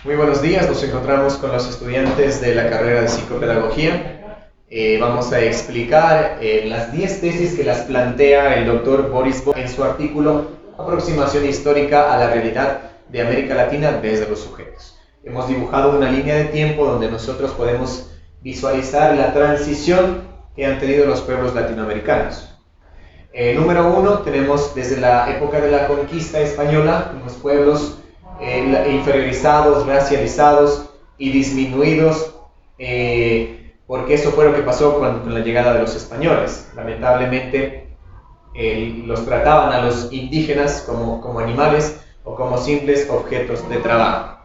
Muy buenos días, nos encontramos con los estudiantes de la carrera de psicopedagogía. Vamos a explicar las 10 tesis que las plantea el doctor Boris Bohr en su artículo Aproximación histórica a la realidad de América Latina desde los sujetos. Hemos dibujado una línea de tiempo donde nosotros podemos visualizar la transición que han tenido los pueblos latinoamericanos. Número 1, tenemos desde la época de la conquista española, los pueblos inferiorizados, racializados y disminuidos, porque eso fue lo que pasó con la llegada de los españoles. Lamentablemente los trataban a los indígenas como animales o como simples objetos de trabajo.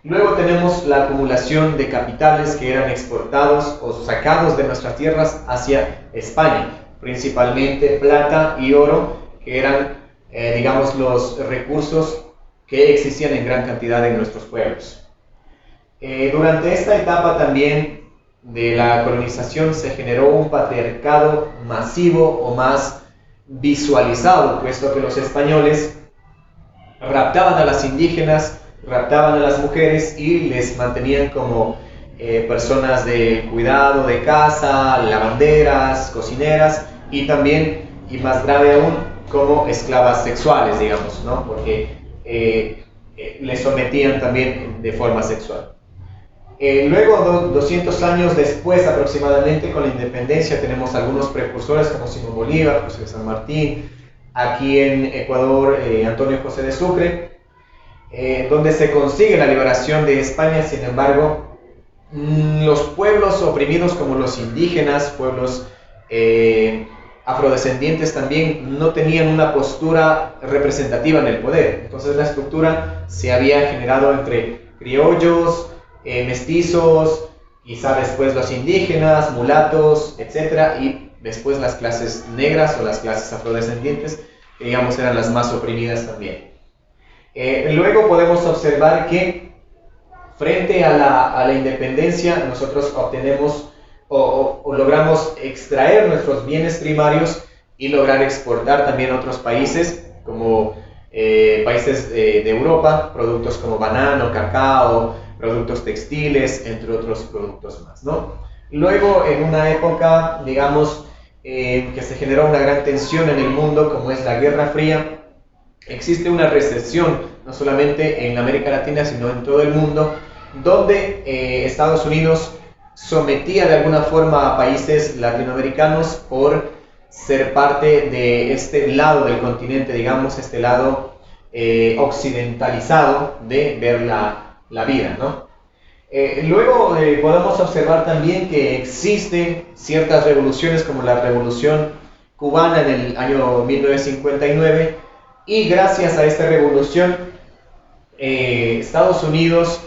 Luego tenemos la acumulación de capitales que eran exportados o sacados de nuestras tierras hacia España, principalmente plata y oro, que eran, digamos, los recursos que existían en gran cantidad en nuestros pueblos. Durante esta etapa también de la colonización se generó un patriarcado masivo o más visualizado, puesto que los españoles raptaban a las indígenas, raptaban a las mujeres y les mantenían como personas de cuidado de casa, lavanderas, cocineras y también, y más grave aún, como esclavas sexuales, digamos, ¿no? Porque les sometían también de forma sexual. Luego, 200 años después aproximadamente, con la independencia, tenemos algunos precursores como Simón Bolívar, José de San Martín, aquí en Ecuador, Antonio José de Sucre, donde se consigue la liberación de España. Sin embargo, los pueblos oprimidos como los indígenas, pueblos afrodescendientes también, no tenían una postura representativa en el poder. Entonces la estructura se había generado entre criollos, mestizos, quizá después los indígenas, mulatos, etc. Y después las clases negras o las clases afrodescendientes, que digamos eran las más oprimidas también. Luego podemos observar que frente a la independencia nosotros obtenemos o logramos extraer nuestros bienes primarios y lograr exportar también a otros países, como países de Europa, productos como banano, cacao, productos textiles, entre otros productos más, ¿no? Luego, en una época, digamos, que se generó una gran tensión en el mundo, como es la Guerra Fría, existe una recesión, no solamente en América Latina, sino en todo el mundo, donde Estados Unidos sometía de alguna forma a países latinoamericanos por ser parte de este lado del continente, digamos, este lado occidentalizado de ver la vida, ¿no? Luego podemos observar también que existen ciertas revoluciones, como la Revolución Cubana en el año 1959, y gracias a esta revolución Estados Unidos,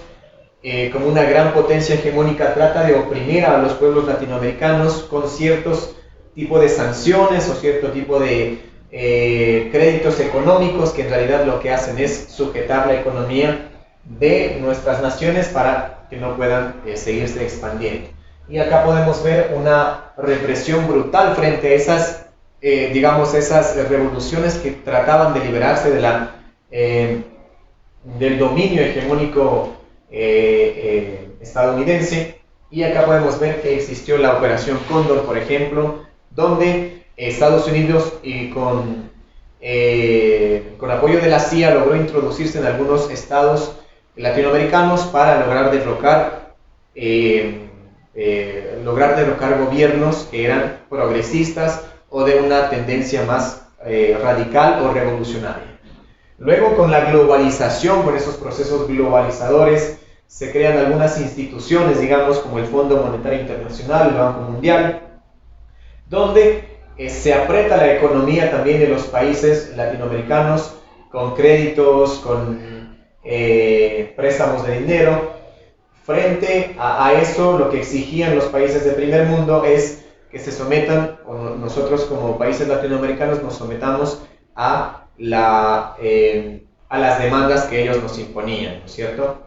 como una gran potencia hegemónica, trata de oprimir a los pueblos latinoamericanos con ciertos tipos de sanciones o cierto tipo de créditos económicos, que en realidad lo que hacen es sujetar la economía de nuestras naciones para que no puedan seguirse expandiendo. Y acá podemos ver una represión brutal frente a esas, digamos, esas revoluciones que trataban de liberarse de del dominio hegemónico estadounidense. Y acá podemos ver que existió la Operación Cóndor, por ejemplo, donde Estados Unidos con apoyo de la CIA logró introducirse en algunos estados latinoamericanos para lograr derrocar gobiernos que eran progresistas o de una tendencia más radical o revolucionaria. Luego, con la globalización, con esos procesos globalizadores, se crean algunas instituciones, digamos, como el Fondo Monetario Internacional, el Banco Mundial, donde se aprieta la economía también de los países latinoamericanos con créditos, con préstamos de dinero. Frente a eso, lo que exigían los países de primer mundo es que se sometan, o nosotros como países latinoamericanos nos sometamos a las demandas que ellos nos imponían, ¿no es cierto?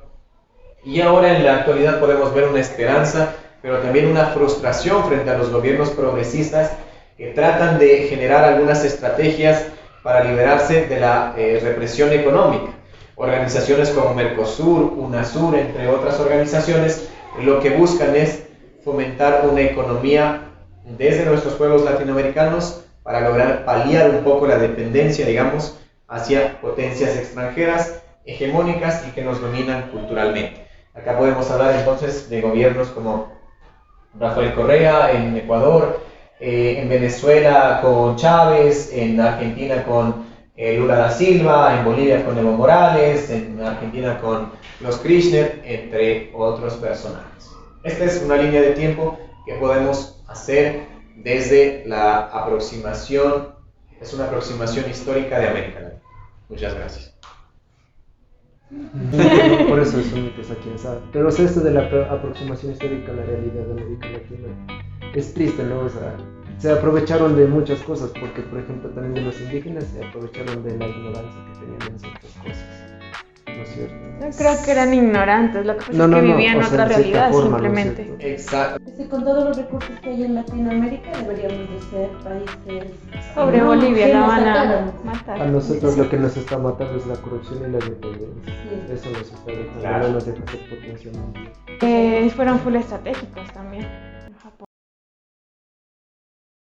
Y ahora en la actualidad podemos ver una esperanza, pero también una frustración frente a los gobiernos progresistas que tratan de generar algunas estrategias para liberarse de la represión económica. Organizaciones como Mercosur, UNASUR, entre otras organizaciones, lo que buscan es fomentar una economía desde nuestros pueblos latinoamericanos para lograr paliar un poco la dependencia, digamos, hacia potencias extranjeras hegemónicas y que nos dominan culturalmente. Acá podemos hablar entonces de gobiernos como Rafael Correa en Ecuador, en Venezuela con Chávez, en Argentina con Lula da Silva, en Bolivia con Evo Morales, en Argentina con los Kirchner, entre otros personajes. Esta es una línea de tiempo que podemos hacer desde la aproximación, es una aproximación histórica de América Latina. Muchas gracias. Por eso son mitos a quien sabe. Pero o sea, esto de la aproximación histórica a la realidad de América Latina es triste, ¿no? O sea, se aprovecharon de muchas cosas, porque por ejemplo también de los indígenas se aprovecharon de la ignorancia que tenían en ciertas cosas, ¿no es cierto? Yo creo que eran ignorantes, lo que pasa es que vivían otra realidad simplemente. ¿no? Exacto. Con todos los recursos que hay en Latinoamérica deberíamos de ser países... Sobre no, Bolivia que la nos van a atacan. matar. A nosotros lo que nos está matando es la corrupción y la dependencia. Sí. Eso nos está dejando, Claro. no nos deja ser potencia mundial. Fueron full estratégicos también.